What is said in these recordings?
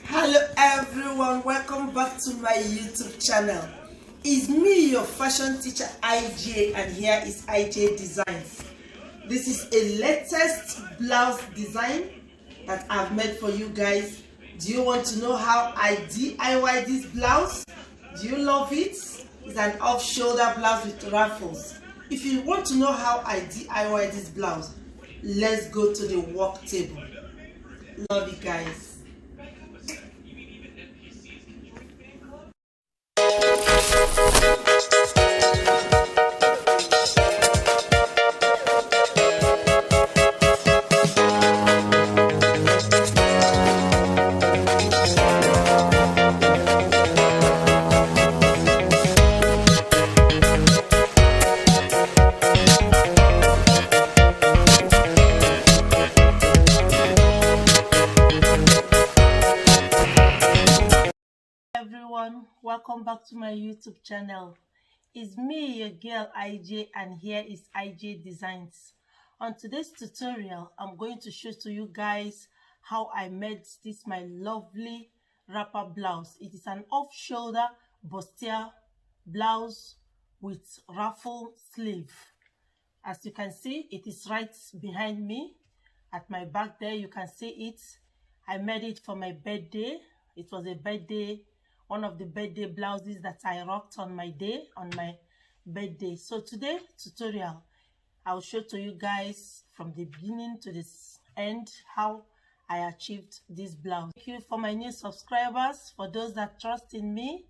Hello everyone, welcome back to my YouTube channel. It's me, your fashion teacher IJ, and here is IJ Designs. This is a latest blouse design that I've made for you guys. Do you want to know how I DIY this blouse? Do you love it? It's an off-shoulder blouse with ruffles. If you want to know how I DIY this blouse, let's go to the work table. Love you guys. Everyone, welcome back to my YouTube channel. It's me, your girl IJ, and here is IJ Designs. On today's tutorial, I'm going to show to you guys how I made this my lovely wrapper blouse. It is an off-shoulder bustier blouse with ruffle sleeve. As you can see, it is right behind me. At my back there, you can see it. I made it for my birthday. It was a birthday, one of the birthday blouses that I rocked on my birthday. So today tutorial, I'll show to you guys from the beginning to the end how I achieved this blouse. Thank you for my new subscribers, for those that trust in me.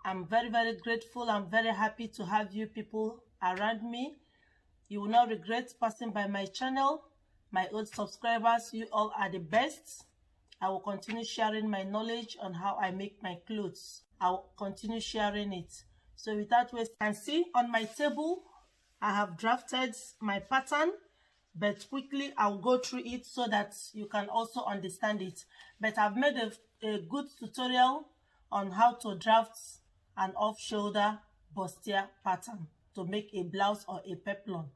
I'm very grateful. I'm very happy to have you people around me. You will not regret passing by my channel. My old subscribers, you all are the best. I will continue sharing my knowledge on how I make my clothes. I will continue sharing it. So without waste, you can see on my table, I have drafted my pattern, but quickly I'll go through it so that you can also understand it. But I've made a good tutorial on how to draft an off-shoulder bustier pattern to make a blouse or a peplum.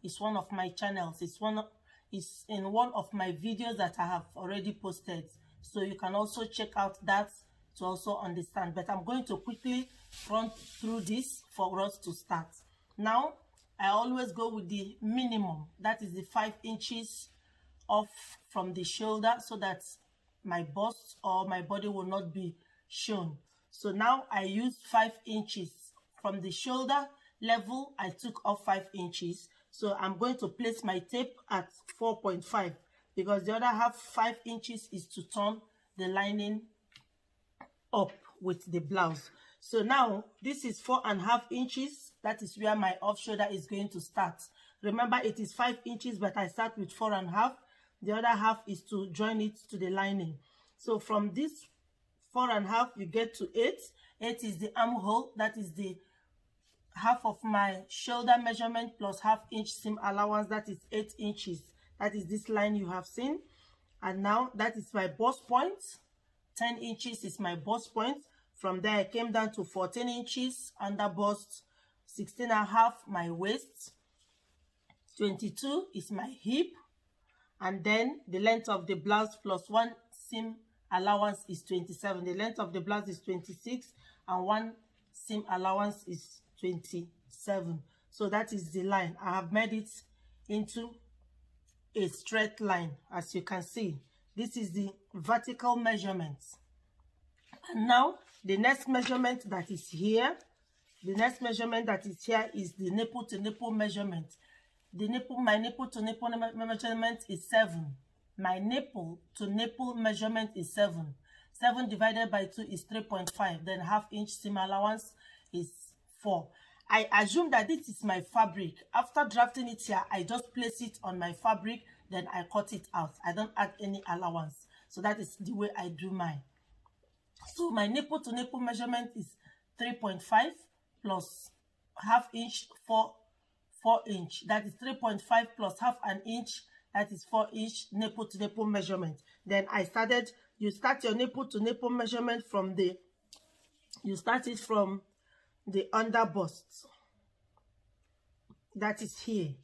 It's one of my channels. It's in one of my videos that I have already posted, so you can also check out that to also understand. But I'm going to quickly run through this for us to start. Now, I always go with the minimum, that is the 5 inches off from the shoulder, so that my bust or my body will not be shown. So now I use 5 inches from the shoulder level. I took off 5 inches. So I'm going to place my tape at 4.5 because the other half 5 inches is to turn the lining up with the blouse. So now this is 4.5 inches. That is where my off shoulder is going to start. Remember, it is 5 inches, but I start with 4.5. The other half is to join it to the lining. So from this 4.5, you get to 8. 8 is the armhole. That is the half of my shoulder measurement plus half-inch seam allowance. That is 8 inches. That is this line you have seen. And now that is my bust point. 10 inches is my bust point. From there I came down to 14 inches under bust, 16.5 my waist, 22 is my hip, and then the length of the blouse plus 1 seam allowance is 27. The length of the blouse is 26 and 1 seam allowance is 27. So that is the line. I have made it into a straight line. As you can see, this is the vertical measurement. And now the next measurement that is here, is the nipple to nipple measurement. My nipple to nipple measurement is 7. My nipple to nipple measurement is 7. 7 divided by 2 is 3.5. Then half-inch seam allowance is 4. I assume that this is my fabric. After drafting it here, I just place it on my fabric, then I cut it out. I don't add any allowance. So that is the way I do mine. So my nipple to nipple measurement is 3.5 plus half-inch, 4 inch. That is 3.5 plus half an inch. That is 4 inch nipple to nipple measurement. Then you start your nipple to nipple measurement from the under bust. That is here.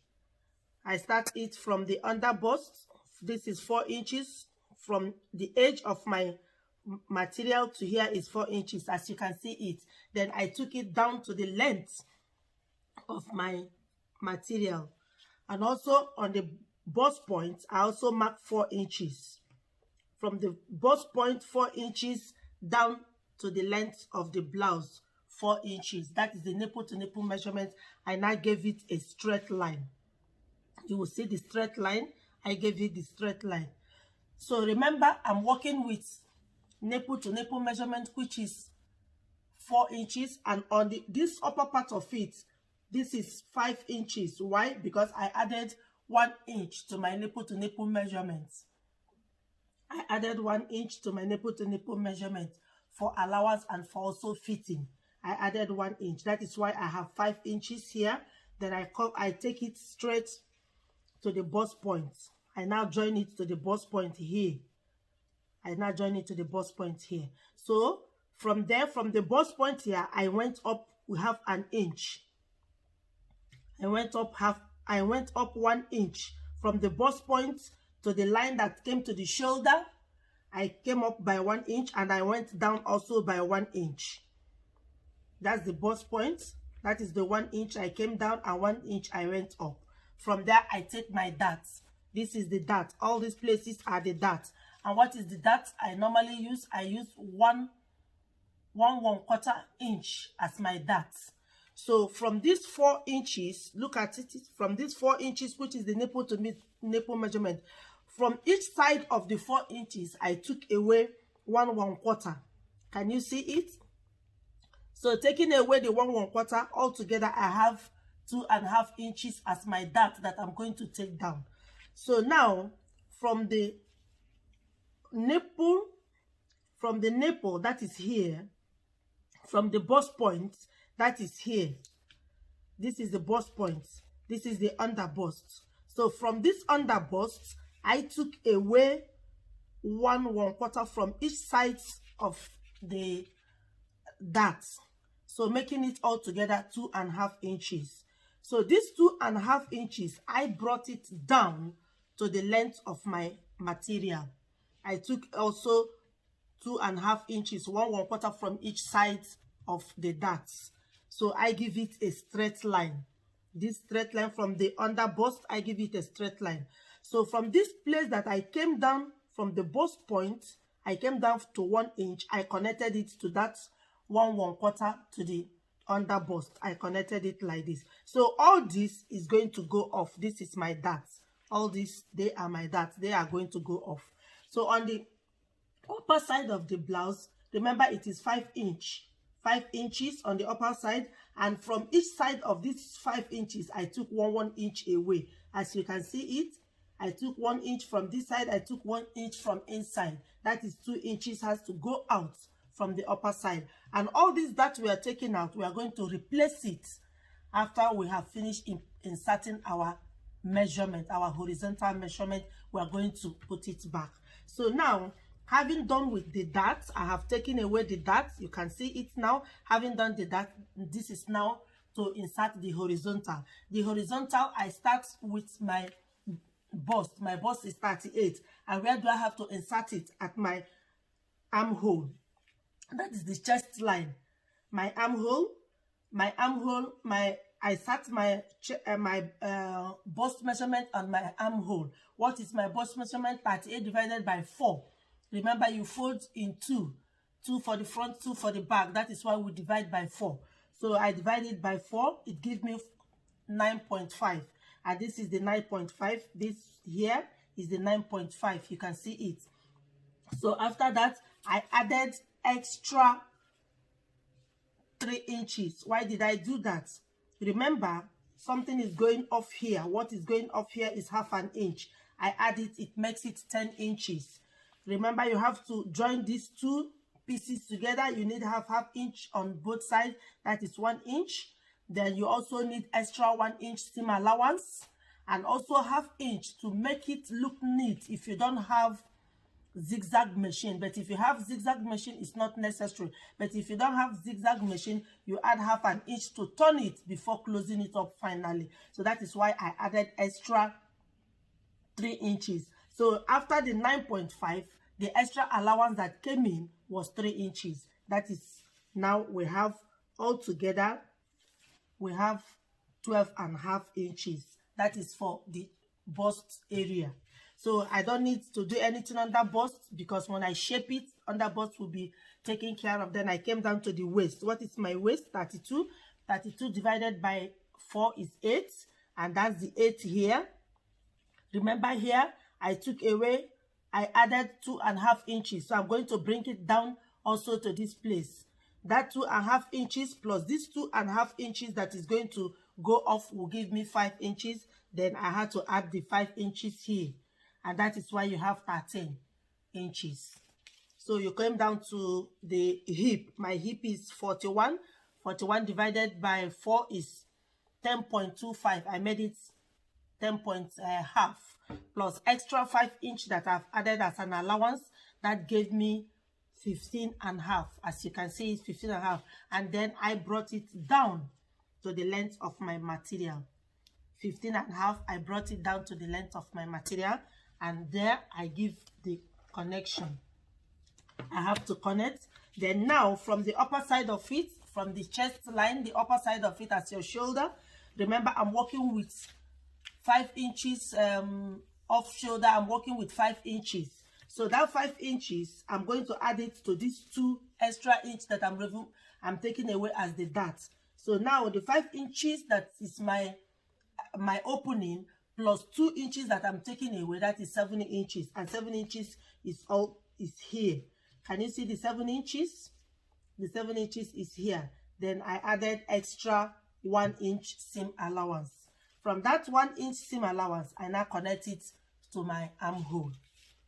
I start it from the under bust. This is 4 inches from the edge of my material to here is 4 inches, as you can see it. Then I took it down to the length of my material, and also on the bust point I also marked 4 inches. From the bust point 4 inches down to the length of the blouse 4 inches. That is the nipple to nipple measurement. I now gave it a straight line. You will see the straight line. I gave it the straight line. So remember, I'm working with nipple to nipple measurement, which is 4 inches, and on this upper part of it, this is 5 inches. Why? Because I added 1 inch to my nipple to nipple measurements. I added 1 inch to my nipple to nipple measurement for allowance and for also fitting. I added 1 inch. That is why I have 5 inches here. Then I take it straight to the bust point. I now join it to the bust point here. I now join it to the bust point here. So from there, from the bust point here, I went up. We have an inch. I went up 1 inch from the bust point to the line that came to the shoulder. I came up by 1 inch, and I went down also by 1 inch. That's the bust point. That is the 1 inch I came down, and 1 inch I went up. From there, I take my darts. This is the dart. All these places are the darts. And what is the dart I normally use? I use 1/4 inch as my dart. So from these 4 inches, look at it, from these 4 inches, which is the nipple to nipple measurement, from each side of the 4 inches, I took away 1/4. Can you see it? So taking away the 1/4, altogether I have 2.5 inches as my dart that I'm going to take down. So now from the nipple that is here, from the bust point that is here, this is the bust point, this is the under bust. So from this under bust, I took away 1/4 from each side of the dart, so making it all together 2.5 inches. So this 2.5 inches, I brought it down to the length of my material. I took also 2.5 inches, 1/4 from each side of the darts. So I give it a straight line. This straight line from the under bust, I give it a straight line. So from this place that I came down from the bust point, I came down to 1 inch. I connected it to that 1/4 to the under bust. I connected it like this. So all this is going to go off. This is my darts. All this, they are my darts. They are going to go off. So on the upper side of the blouse, remember it is 5 inches on the upper side, and from each side of this 5 inches, I took 1 inch away. As you can see it, I took 1 inch from this side, I took 1 inch from inside. That is 2 inches has to go out from the upper side. And all this that we are taking out, we are going to replace it after we have finished inserting our measurement, our horizontal measurement. We are going to put it back. So now, having done with the dart, I have taken away the dart. You can see it now. Having done the dart, this is now to insert the horizontal. The horizontal, I start with my bust. My bust is 38. And where do I have to insert it? At my armhole. That is the chest line. My armhole, I set my bust measurement on my armhole. What is my bust measurement? 38 divided by 4. Remember, you fold in 2. 2 for the front, 2 for the back. That is why we divide by 4. So I divide it by 4. It gives me 9.5. And this is the 9.5. This here is the 9.5. You can see it. So after that, I added extra 3 inches. Why did I do that? Remember, something is going off here. What is going off here is half an inch. I add it, it makes it 10 inches. Remember, you have to join these 2 pieces together. You need half inch on both sides. That is 1 inch. Then you also need extra 1 inch seam allowance, and also half inch to make it look neat if you don't have zigzag machine. But if you have zigzag machine, it's not necessary. But if you don't have zigzag machine, you add half an inch to turn it before closing it up finally. So that is why I added extra 3 inches. So after the 9.5, the extra allowance that came in was 3 inches. That is, now we have altogether, we have 12.5 inches. That is for the bust area. So I don't need to do anything under bust, because when I shape it, under bust will be taken care of. Then I came down to the waist. What is my waist? 32. 32 divided by 4 is 8, and that's the 8 here. Remember here, I took away, I added 2.5 inches. So I'm going to bring it down also to this place. That 2.5 inches plus this 2.5 inches that is going to go off will give me 5 inches. Then I had to add the 5 inches here. And that is why you have 13 inches. So you came down to the hip. My hip is 41. 41 divided by 4 is 10.25. I made it 10.5 plus extra 5 inch that I've added as an allowance. That gave me 15.5. As you can see, it's 15.5. And then I brought it down to the length of my material. 15.5. I brought it down to the length of my material. And there I give the connection. I have to connect. Then now from the upper side of it, from the chest line, the upper side of it as your shoulder, remember I'm working with 5 inches off shoulder. I'm working with 5 inches. So that 5 inches, I'm going to add it to these 2 extra inch that I'm taking away as the dart. So now the 5 inches that is my opening plus 2 inches that I'm taking away, that is 7 inches, and 7 inches is here. Can you see the 7 inches? The 7 inches is here. Then I added extra 1 inch seam allowance. From that 1 inch seam allowance, I now connect it to my armhole.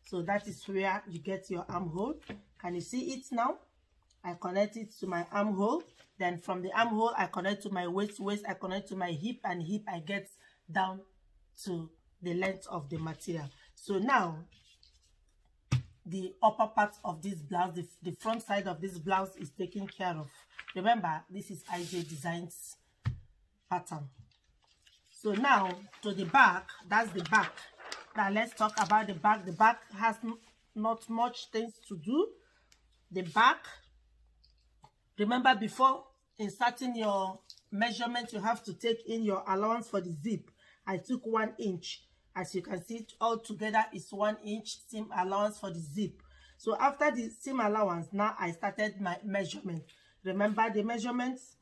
So that is where you get your armhole. Can you see it now? I connect it to my armhole. Then from the armhole, I connect to my waist. Waist, I connect to my hip, and hip, I get down to the length of the material. So now the upper part of this blouse, the front side of this blouse is taken care of. Remember, this is IJ Designs pattern. So now to the back, that's the back. Now let's talk about the back. The back has not much things to do. The back, remember before inserting your measurement, you have to take in your allowance for the zip. I took 1 inch. As you can see, all together is 1 inch seam allowance for the zip. So after the seam allowance, now I started my measurement. Remember the measurements,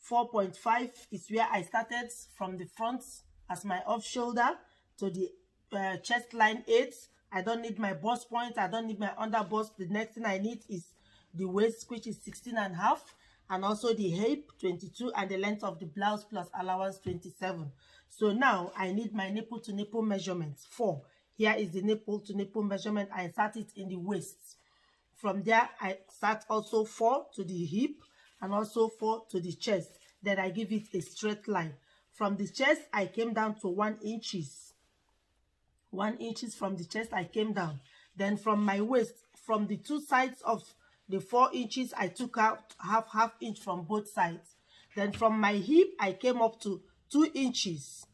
4.5 is where I started from the front as my off shoulder to the chest line 8. I don't need my bust point. I don't need my under bust. The next thing I need is the waist, which is 16.5, and also the hip 22, and the length of the blouse plus allowance 27. So now I need my nipple to nipple measurements 4. Here is the nipple to nipple measurement. I insert it in the waist. From there I start also 4 to the hip and also 4 to the chest. Then I give it a straight line. From the chest I came down to 1 inches. 1 inches from the chest I came down. Then from my waist, from the 2 sides of the 4 inches, I took out half inch from both sides. Then from my hip I came up to 2 inches.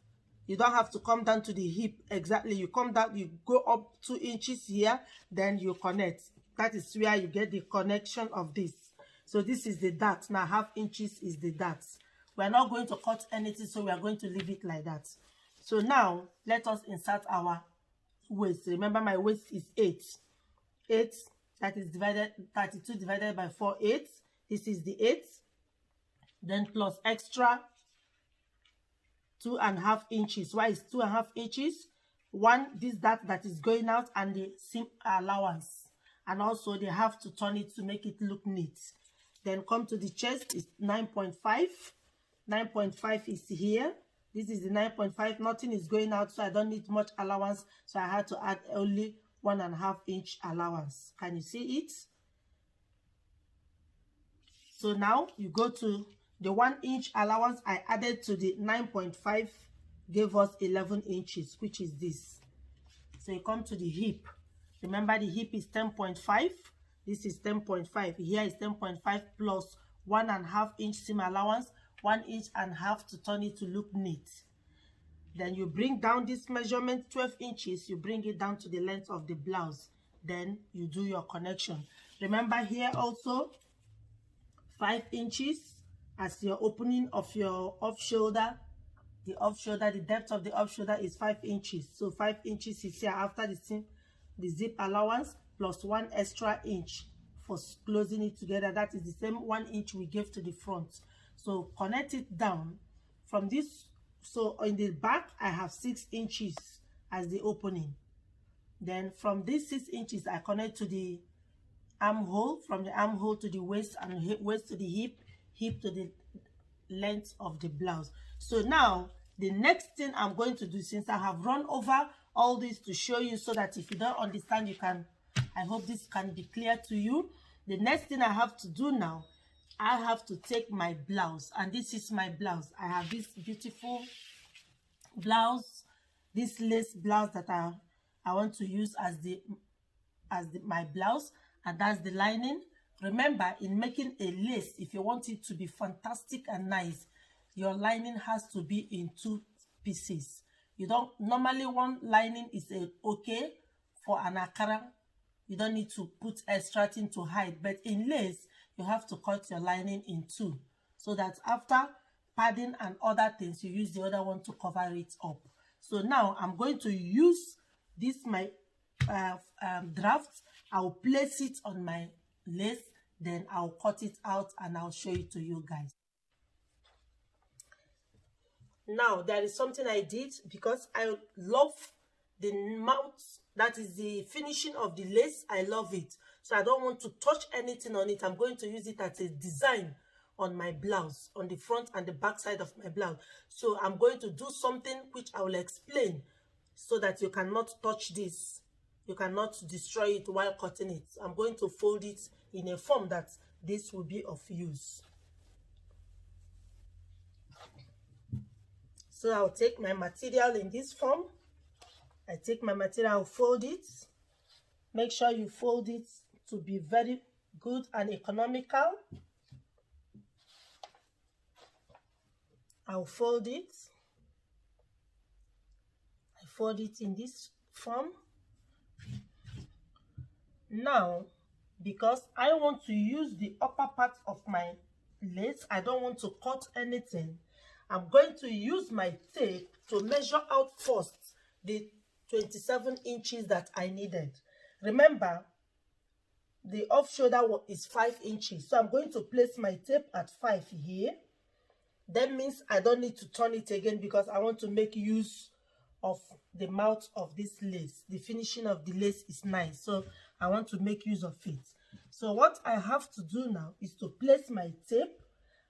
You don't have to come down to the hip exactly. You come down, you go up 2 inches here, then you connect. That is where you get the connection of this. So this is the dart. Now half inches is the dart. We are not going to cut anything, so we are going to leave it like that. So now let us insert our waist. Remember my waist is 8. 8, that is 32 divided by 4, 8. This is the 8. Then plus extra 2.5 inches. Why is 2.5 inches? 1, this dart that is going out, and the seam allowance. And also they have to turn it to make it look neat. Then come to the chest, is 9.5. 9.5 is here. This is the 9.5. Nothing is going out, so I don't need much allowance. So I had to add only 1.5 inch allowance. Can you see it? So now you go to the 1 inch allowance I added to the 9.5, gave us 11 inches, which is this. So you come to the hip. Remember the hip is 10.5. This is 10.5. Here is 10.5 plus 1.5 inch seam allowance, 1.5 inches to turn it to look neat. Then you bring down this measurement 12 inches, you bring it down to the length of the blouse. Then you do your connection. Remember here also 5 inches as your opening of your off shoulder. The off shoulder, the depth of the off shoulder is 5 inches. So 5 inches is here after the zip allowance plus 1 extra inch for closing it together. That is the same 1 inch we gave to the front. So connect it down from this. So in the back I have 6 inches as the opening. Then from this 6 inches I connect to the armhole, from the armhole to the waist, and waist to the hip, hip to the length of the blouse. So now the next thing I'm going to do, since I have run over all this to show you so that if you don't understand, you can, I hope this can be clear to you. The next thing I have to do now, I have to take my blouse, and this is my blouse. I have this beautiful blouse, this lace blouse that I want to use as my blouse, and that's the lining. Remember, in making a lace, if you want it to be fantastic and nice, your lining has to be in 2 pieces. You don't normally, one lining is okay for an akara. You don't need to put extra thing to hide, but in lace you have to cut your lining in 2 so that after padding and other things you use the other one to cover it up. So now I'm going to use this my draft. I'll place it on my lace, then I'll cut it out and I'll show it to you guys. Now there is something I did because I love the mouth, that is the finishing of the lace. I love it, so I don't want to touch anything on it. I'm going to use it as a design on my blouse, on the front and the back side of my blouse. So I'm going to do something which I will explain so that you cannot touch this, you cannot destroy it while cutting it. I'm going to fold it in a form that this will be of use. So I'll take my material in this form. I take my material, I'll fold it. Make sure you fold it to be very good and economical. I'll fold it. I fold it in this form. Now, because I want to use the upper part of my lace, I don't want to cut anything. I'm going to use my tape to measure out first the 27 inches that I needed. Remember, the off shoulder is 5 inches. So I'm going to place my tape at 5 here. That means I don't need to turn it again because I want to make use of the mouth of this lace. The finishing of the lace is nice, so I want to make use of it. So what I have to do now is to place my tape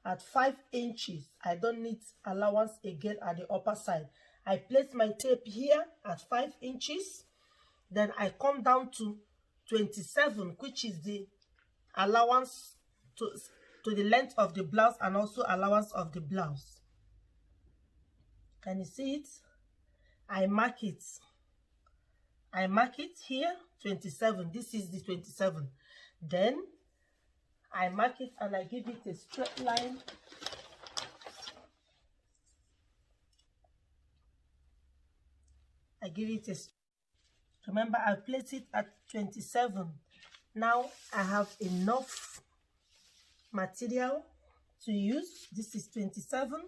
at 5 inches. I don't need allowance again at the upper side. I place my tape here at 5 inches. Then I come down to 27, which is the allowance to the length of the blouse and also allowance of the blouse. Can you see it? I mark it. I mark it here, 27. This is the 27. Then I mark it and I give it a straight line. I give it a, remember I place it at 27. Now I have enough material to use. This is 27.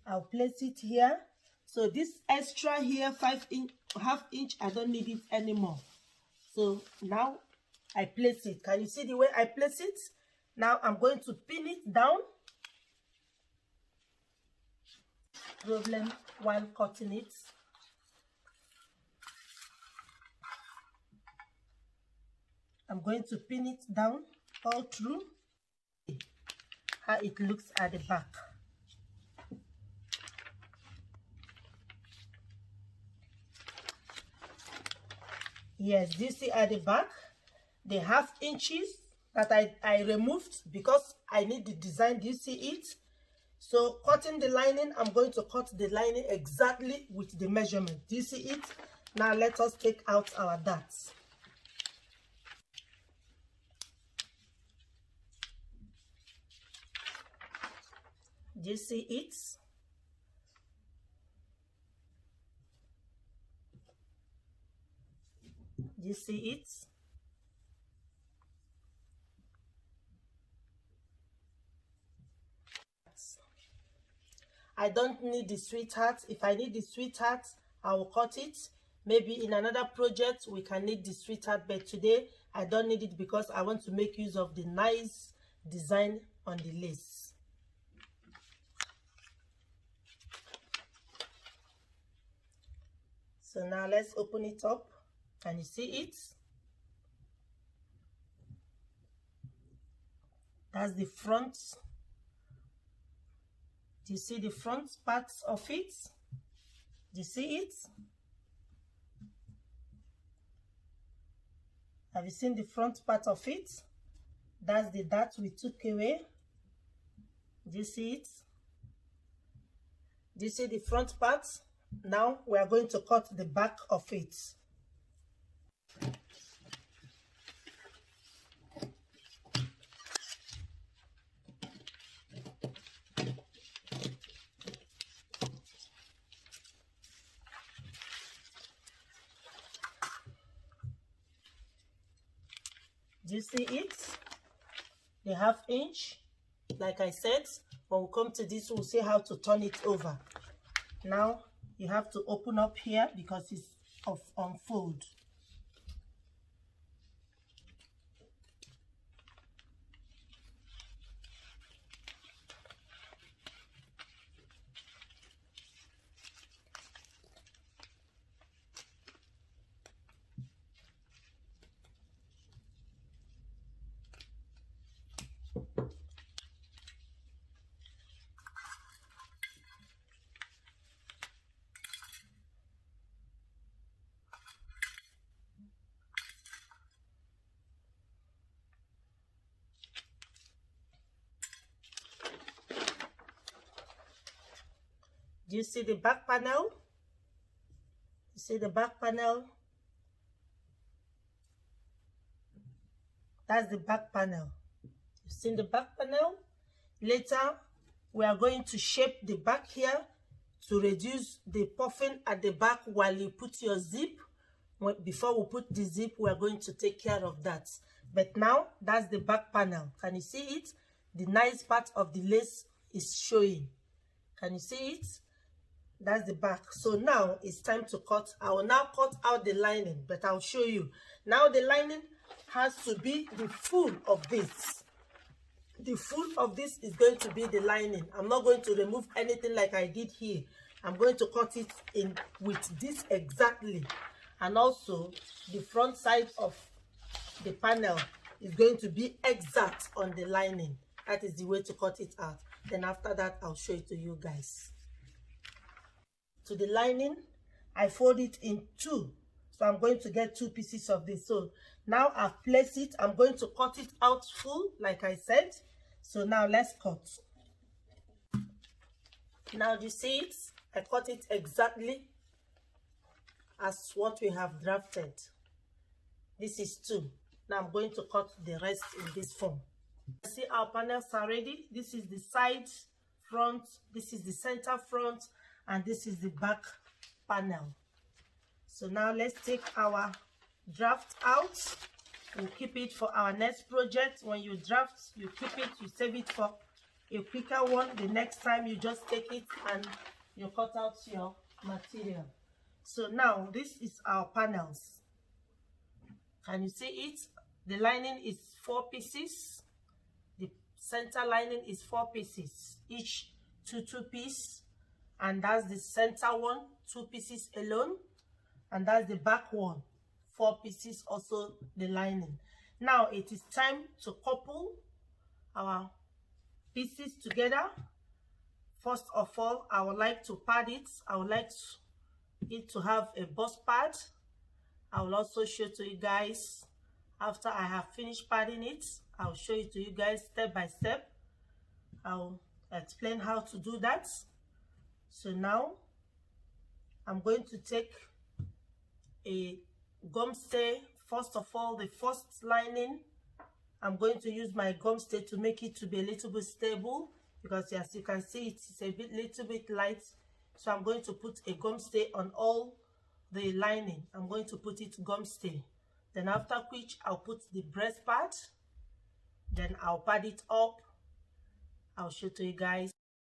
I'll place it here. So this extra here, 1/2 inch, I don't need it anymore. So now I place it. Can you see the way I place it? Now I'm going to pin it down. Problem while cutting it. I'm going to pin it down all through. How it looks at the back. Yes, do you see at the back the 1/2 inches that I removed because I need the design? Do you see it? So cutting the lining, I'm going to cut the lining exactly with the measurement. Do you see it? Now let us take out our darts. Do you see it? Do you see it? I don't need the sweetheart. If I need the sweetheart, I will cut it. Maybe in another project we can need the sweetheart, but today I don't need it because I want to make use of the nice design on the lace. So now let's open it up. Can you see it? That's the front. Do you see the front parts of it? Do you see it? Have you seen the front part of it? That's the dart we took away. Do you see it? Do you see the front part? Now we are going to cut the back of it. Do you see it? The 1/2 inch. Like I said, when we come to this, we'll see how to turn it over. Now you have to open up here because it's of unfold. Do you see the back panel? You see the back panel? That's the back panel. You've seen the back panel? Later, we are going to shape the back here to reduce the puffing at the back while you put your zip. Before we put the zip, we are going to take care of that. But now, that's the back panel. Can you see it? The nice part of the lace is showing. Can you see it? That's the back. So now it's time to cut. I will now cut out the lining, but I'll show you. Now the lining has to be the full of this. The full of this is going to be the lining. I'm not going to remove anything like I did here. I'm going to cut it in with this exactly. And also the front side of the panel is going to be exact on the lining. That is the way to cut it out. Then after that, I'll show it to you guys. To the lining, I fold it in 2. So I'm going to get 2 pieces of this. So now I've placed it. I'm going to cut it out full, like I said. So now let's cut. Now you see it? I cut it exactly as what we have drafted. This is 2. Now I'm going to cut the rest in this form. See, our panels are ready. This is the side front. This is the center front. And this is the back panel. So now let's take our draft out. We'll keep it for our next project. When you draft, you keep it, you save it for a quicker one. The next time you just take it and you cut out your material. So now this is our panels. Can you see it? The lining is 4 pieces. The center lining is 4 pieces. Each 2 pieces. And that's the center one, 2 pieces alone. And that's the back one, 4 pieces, also the lining. Now it is time to couple our pieces together. First of all, I would like to pad it. I would like it to have a bust pad. I will also show to you guys after I have finished padding it. I'll show it to you guys step by step. I'll explain how to do that. So now I'm going to take a gum stay. First of all, the first lining, I'm going to use my gum stay to make it to be a little bit stable, because as you can see, it's a little bit light. So I'm going to put a gum stay on all the lining. I'm going to put it gum stay. Then after which I'll put the breast part, then I'll pad it up. I'll show to you guys.